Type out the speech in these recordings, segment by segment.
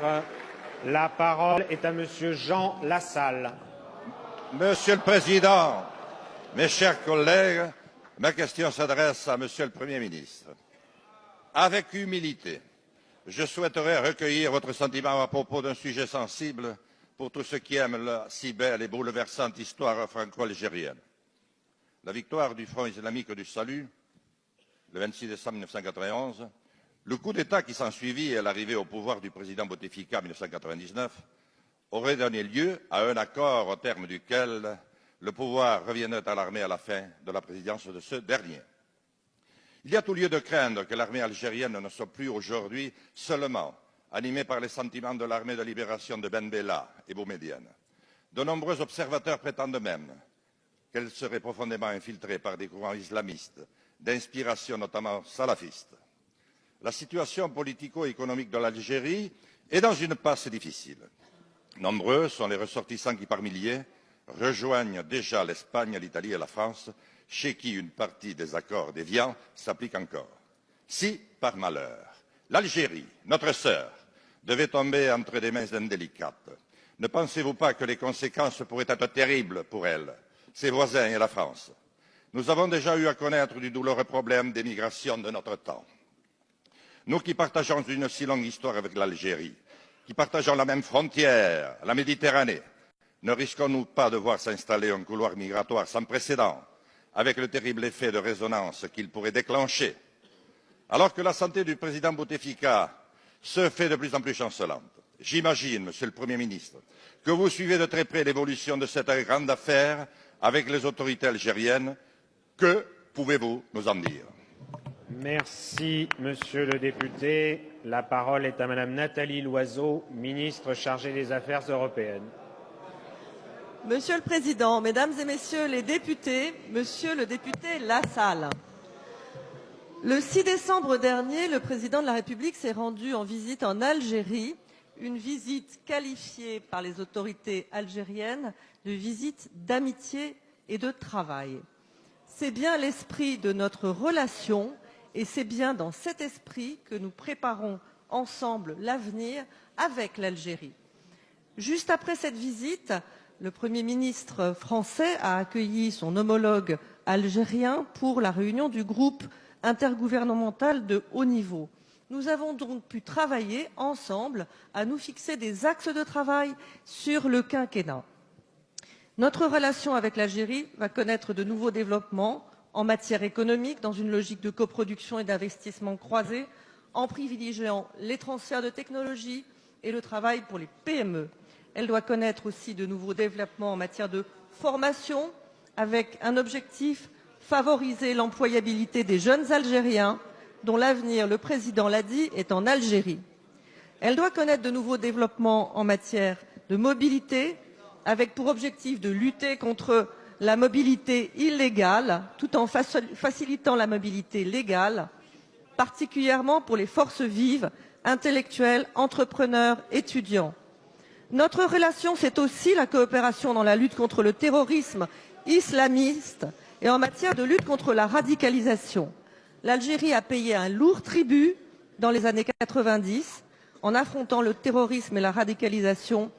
ministre. La parole est à Monsieur Jean Lassalle. Monsieur le Président, mes chers collègues, ma question s'adresse à Monsieur le Premier ministre. Avec humilité, je souhaiterais recueillir votre sentiment à propos d'un sujet sensible pour tous ceux qui aiment la si belle et bouleversante histoire franco-algérienne. La victoire du Front islamique du Salut, le 26 décembre 1991, le coup d'État qui s'ensuivit et l'arrivée au pouvoir du président Bouteflika en 1999 aurait donné lieu à un accord au terme duquel le pouvoir reviendrait à l'armée à la fin de la présidence de ce dernier. Il y a tout lieu de craindre que l'armée algérienne ne soit plus aujourd'hui seulement animée par les sentiments de l'armée de libération de Ben Bella et Boumedienne. De nombreux observateurs prétendent même qu'elle serait profondément infiltrée par des courants islamistes, d'inspiration notamment salafiste. La situation politico-économique de l'Algérie est dans une passe difficile. Nombreux sont les ressortissants qui, par milliers, rejoignent déjà l'Espagne, l'Italie et la France, chez qui une partie des accords déviants s'applique encore. Si, par malheur, l'Algérie, notre sœur, devait tomber entre des mains indélicates, ne pensez-vous pas que les conséquences pourraient être terribles pour elle, ses voisins et la France? Nous avons déjà eu à connaître du douloureux problème des migrations de notre temps. Nous qui partageons une si longue histoire avec l'Algérie, qui partageons la même frontière, la Méditerranée, ne risquons-nous pas de voir s'installer un couloir migratoire sans précédent, avec le terrible effet de résonance qu'il pourrait déclencher? Alors que la santé du président Bouteflika se fait de plus en plus chancelante, j'imagine, Monsieur le Premier ministre, que vous suivez de très près l'évolution de cette grande affaire avec les autorités algériennes. Que pouvez-vous nous en dire? Merci, Monsieur le député. La parole est à Madame Nathalie Loiseau, ministre chargée des Affaires européennes. Monsieur le Président, Mesdames et Messieurs les députés, Monsieur le député Lassalle, le 6 décembre dernier, le Président de la République s'est rendu en visite en Algérie, une visite qualifiée par les autorités algériennes de visite d'amitié et de travail. C'est bien l'esprit de notre relation et c'est bien dans cet esprit que nous préparons ensemble l'avenir avec l'Algérie. Juste après cette visite, le Premier ministre français a accueilli son homologue algérien pour la réunion du groupe intergouvernemental de haut niveau. Nous avons donc pu travailler ensemble à nous fixer des axes de travail sur le quinquennat. Notre relation avec l'Algérie va connaître de nouveaux développements en matière économique, dans une logique de coproduction et d'investissement croisés, en privilégiant les transferts de technologies et le travail pour les PME. Elle doit connaître aussi de nouveaux développements en matière de formation, avec un objectif, favoriser l'employabilité des jeunes Algériens, dont l'avenir, le Président l'a dit, est en Algérie. Elle doit connaître de nouveaux développements en matière de mobilité, avec pour objectif de lutter contre la mobilité illégale, tout en facilitant la mobilité légale, particulièrement pour les forces vives, intellectuels, entrepreneurs, étudiants. Notre relation, c'est aussi la coopération dans la lutte contre le terrorisme islamiste et en matière de lutte contre la radicalisation. L'Algérie a payé un lourd tribut dans les années 90 en affrontant le terrorisme et la radicalisation.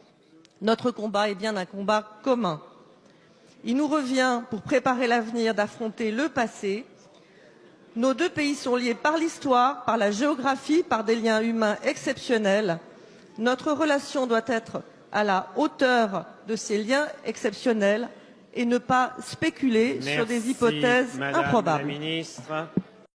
Notre combat est bien un combat commun. Il nous revient, pour préparer l'avenir, d'affronter le passé. Nos deux pays sont liés par l'histoire, par la géographie, par des liens humains exceptionnels. Notre relation doit être à la hauteur de ces liens exceptionnels et ne pas spéculer sur des hypothèses Madame improbables. la ministre.